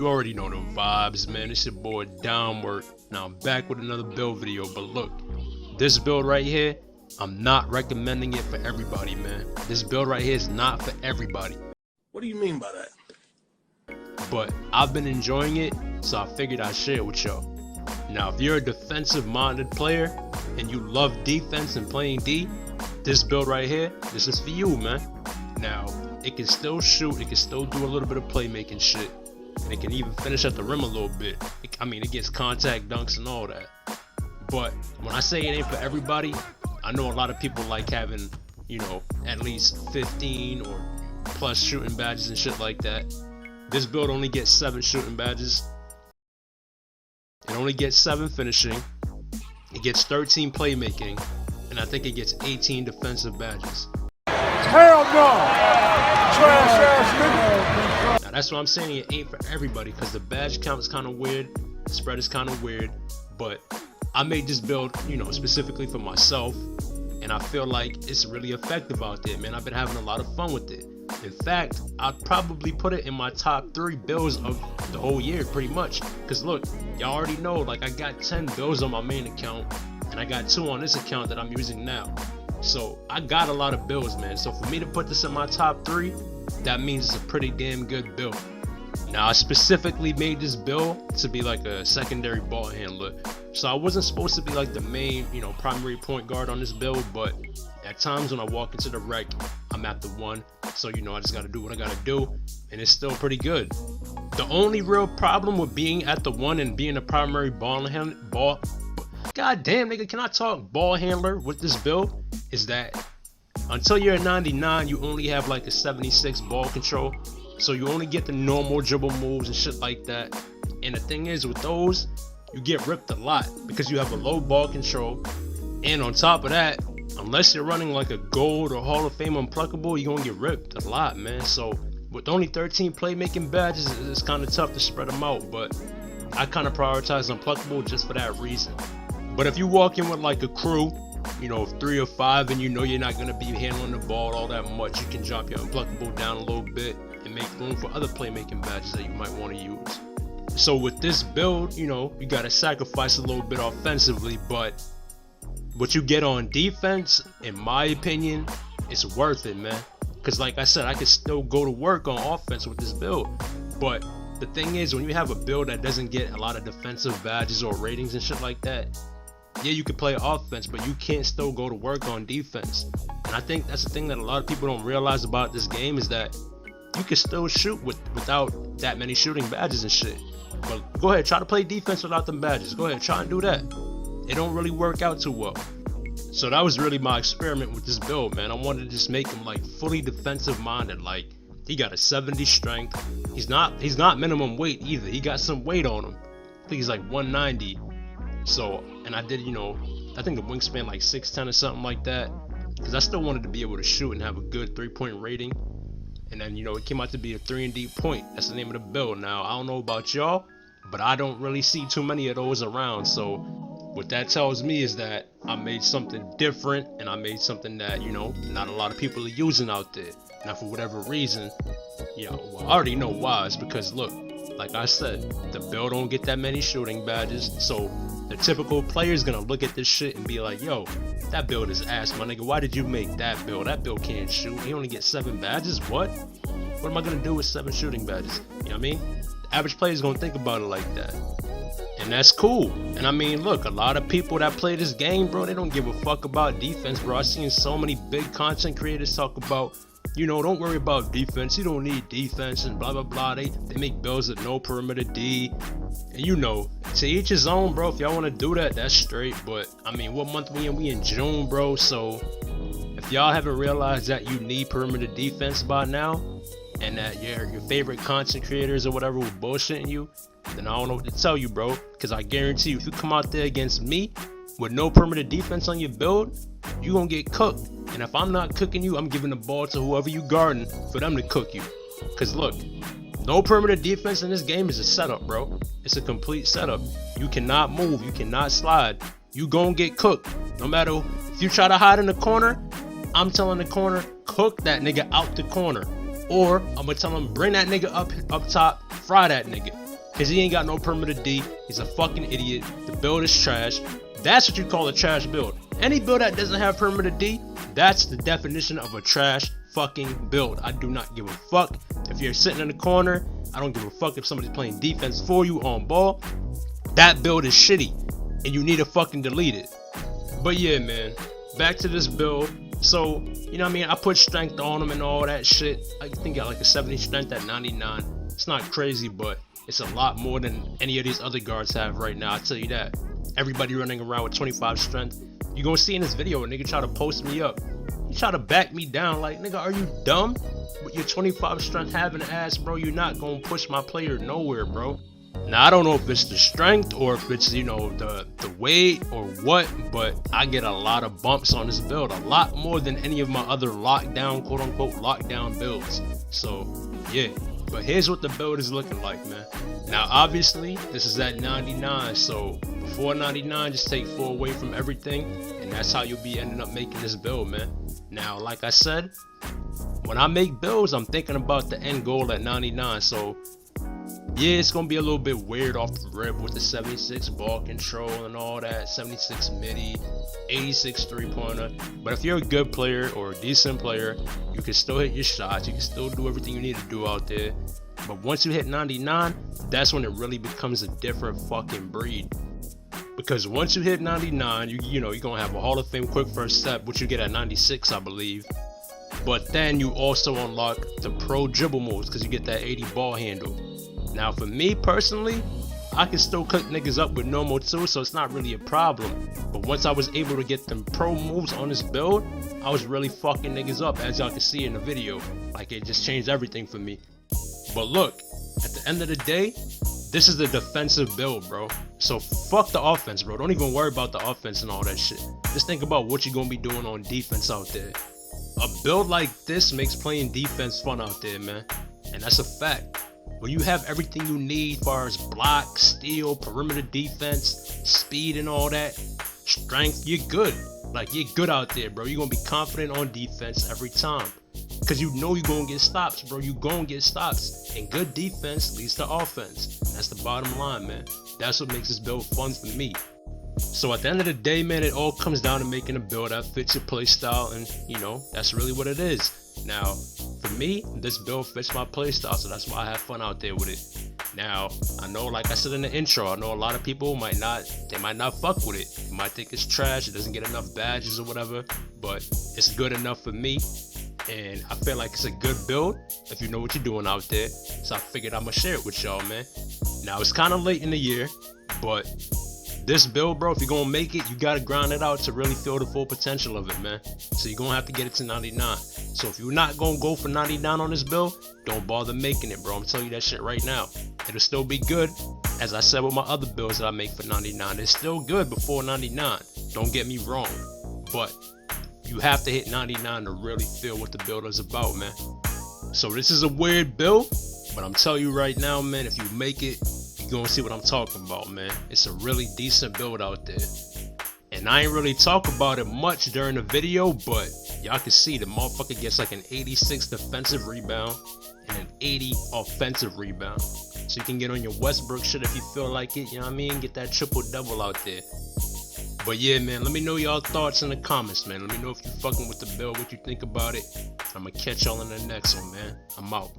You already know the vibes, man. It's your boy Downward. Now I'm back with another build video, but look, this build right here, I'm not recommending it for everybody, man. This build right here is not for everybody. What do you mean by that? But I've been enjoying it, so I figured I'd share it with y'all. Now, if you're a defensive minded player and you love defense and playing D, this build right here, this is for you, man. Now, it can still shoot, it can still do a little bit of playmaking shit, and it can even finish at the rim a little bit. It gets contact dunks and all that. But when I say it ain't for everybody, I know a lot of people like having, you know, at least 15 or plus shooting badges and shit like that. This build only gets 7 shooting badges. It only gets 7 finishing. It gets 13 playmaking, and I think it gets 18 defensive badges. Hell no! Trash ass nigga! Now that's what I'm saying, it ain't for everybody, because the badge count is kind of weird, the spread is kind of weird, but I made this build, you know, specifically for myself, and I feel like it's really effective out there, man. I've been having a lot of fun with it. In fact, I'd probably put it in my top 3 builds of the whole year, pretty much. Because look, y'all already know, like, I got 10 builds on my main account, and I got 2 on this account that I'm using now. So I got a lot of builds, man. So for me to put this in my top 3, that means it's a pretty damn good build. Now, I specifically made this build to be like a secondary ball handler. So I wasn't supposed to be like the main, you know, primary point guard on this build, but at times when I walk into the rec, I'm at the 1. So, you know, I just got to do what I got to do, and it's still pretty good. The only real problem with being at the 1 and being a primary ball handler, god damn nigga, can I talk, ball handler with this build, is that until you're a 99, you only have like a 76 ball control. So you only get the normal dribble moves and shit like that. And the thing is, with those, you get ripped a lot because you have a low ball control. And on top of that, unless you're running like a gold or Hall of Fame unpluckable, you're gonna get ripped a lot, man. So with only 13 playmaking badges, it's kind of tough to spread them out. But I kind of prioritize unpluckable just for that reason. But if you walk in with like a crew, you know, 3 or 5, and you know you're not gonna be handling the ball all that much, you can drop your unpluckable down a little bit and make room for other playmaking badges that you might want to use. So with this build, you know, you gotta sacrifice a little bit offensively, but what you get on defense, in my opinion, is worth it, man. Because like I said, I can still go to work on offense with this build. But the thing is, when you have a build that doesn't get a lot of defensive badges or ratings and shit like that, yeah, you can play offense, but you can't still go to work on defense. And I think that's the thing that a lot of people don't realize about this game, is that you can still shoot without that many shooting badges and shit. But go ahead, try to play defense without them badges. Go ahead, try and do that. It don't really work out too well. So that was really my experiment with this build, man. I wanted to just make him like fully defensive minded. Like, he got a 70 strength. He's not minimum weight either. He got some weight on him. I think he's like 190. So, and I did, you know, I think the wingspan like 6'10" or something like that, because I still wanted to be able to shoot and have a good 3-point rating. And then, you know, it came out to be a 3&D point. That's the name of the build. Now, I don't know about y'all, but I don't really see too many of those around. So what that tells me is that I made something different, and I made something that, you know, not a lot of people are using out there. Now, for whatever reason, you know, well, I already know why. It's because, look, like I said, the build don't get that many shooting badges. So the typical player is gonna look at this shit and be like, yo, that build is ass, my nigga. Why did you make that build? That build can't shoot. He only gets 7 badges. What am I gonna do with 7 shooting badges? You know what I mean? The average player is gonna think about it like that, and that's cool. And I mean, look, a lot of people that play this game, bro, they don't give a fuck about defense, bro. I've seen so many big content creators talk about, you know, don't worry about defense, you don't need defense, and blah blah blah. They make builds with no perimeter D, and you know, to each his own, bro. If y'all want to do that, that's straight. But I mean, what month we in? We in June, bro. So if y'all haven't realized that you need perimeter defense by now, and that your favorite content creators or whatever were bullshitting you, then I don't know what to tell you, bro. Because I guarantee you, if you come out there against me with no perimeter defense on your build, you gonna get cooked. And if I'm not cooking you, I'm giving the ball to whoever you guarding for them to cook you. Because look, no perimeter defense in this game is a setup, bro. It's a complete setup. You cannot move, you cannot slide. You gonna get cooked. No matter if you try to hide in the corner, I'm telling the corner, cook that nigga out the corner. Or I'm gonna tell him, bring that nigga up top, fry that nigga. because he ain't got no perimeter D. He's a fucking idiot. The build is trash. That's what you call a trash build. Any build that doesn't have perimeter D, that's the definition of a trash fucking build. I do not give a fuck if you're sitting in the corner. I don't give a fuck if somebody's playing defense for you on ball. That build is shitty and you need to fucking delete it. But yeah, man, back to this build. So, you know what I mean, I put strength on him and all that shit. I think I got like a 70 strength at 99. It's not crazy, but it's a lot more than any of these other guards have right now, I'll tell you that. Everybody running around with 25 strength. You gonna see in this video a nigga try to post me up. You try to back me down like, nigga, are you dumb? With your 25 strength having ass, bro, you're not gonna push my player nowhere, bro. Now, I don't know if it's the strength or if it's, you know, the weight or what, but I get a lot of bumps on this build. A lot more than any of my other lockdown, quote unquote, lockdown builds. So, yeah. But here's what the build is looking like, man. Now, obviously, this is at 99, so before 99, just take 4 away from everything, and that's how you'll be ending up making this build, man. Now, like I said, when I make builds, I'm thinking about the end goal at 99, so yeah, it's gonna be a little bit weird off the rip with the 76 ball control and all that, 76 midi, 86 3-pointer. But if you're a good player or a decent player, you can still hit your shots, you can still do everything you need to do out there. But once you hit 99, that's when it really becomes a different fucking breed. Because once you hit 99, you know, you're gonna have a Hall of Fame quick first step, which you get at 96, I believe. But then you also unlock the pro dribble moves because you get that 80 ball handle. Now, for me personally, I can still cook niggas up with normal too, so it's not really a problem. But once I was able to get them pro moves on this build, I was really fucking niggas up, as y'all can see in the video. Like, it just changed everything for me. But look, at the end of the day, this is the defensive build, bro. So fuck the offense, bro. Don't even worry about the offense and all that shit. Just think about what you're gonna be doing on defense out there. A build like this makes playing defense fun out there, man. And that's a fact. When you have everything you need as far as block, steal, perimeter defense, speed and all that, strength, you're good. Like, you're good out there, bro. You're gonna be confident on defense every time. Cause you know you're gonna get stops, bro. You gonna get stops. And good defense leads to offense. That's the bottom line, man. That's what makes this build fun for me. So at the end of the day, man, it all comes down to making a build that fits your play style, and you know, that's really what it is. Now, for me, this build fits my play style, so that's why I have fun out there with it. Now, I know, like I said in the intro, I know a lot of people might not fuck with it. They might think it's trash, it doesn't get enough badges or whatever, but it's good enough for me. And I feel like it's a good build if you know what you're doing out there. So I figured I'm gonna share it with y'all, man. Now, it's kind of late in the year, but this build, bro, if you're gonna make it, you gotta grind it out to really feel the full potential of it, man. So you're gonna have to get it to 99. So if you're not gonna go for 99 on this build, don't bother making it, bro. I'm telling you that shit right now. It'll still be good. As I said with my other builds that I make for 99, it's still good before 99. Don't get me wrong. But you have to hit 99 to really feel what the build is about, man. So this is a weird build, but I'm telling you right now, man, if you make it, you're gonna see what I'm talking about, man. It's a really decent build out there. And I ain't really talk about it much during the video, but y'all can see the motherfucker gets like an 86 defensive rebound and an 80 offensive rebound. So you can get on your Westbrook shit if you feel like it, you know what I mean? Get that triple double out there. But yeah, man, let me know y'all thoughts in the comments, man. Let me know if you fucking with the build, what you think about it. I'm gonna catch y'all in the next one, man. I'm out.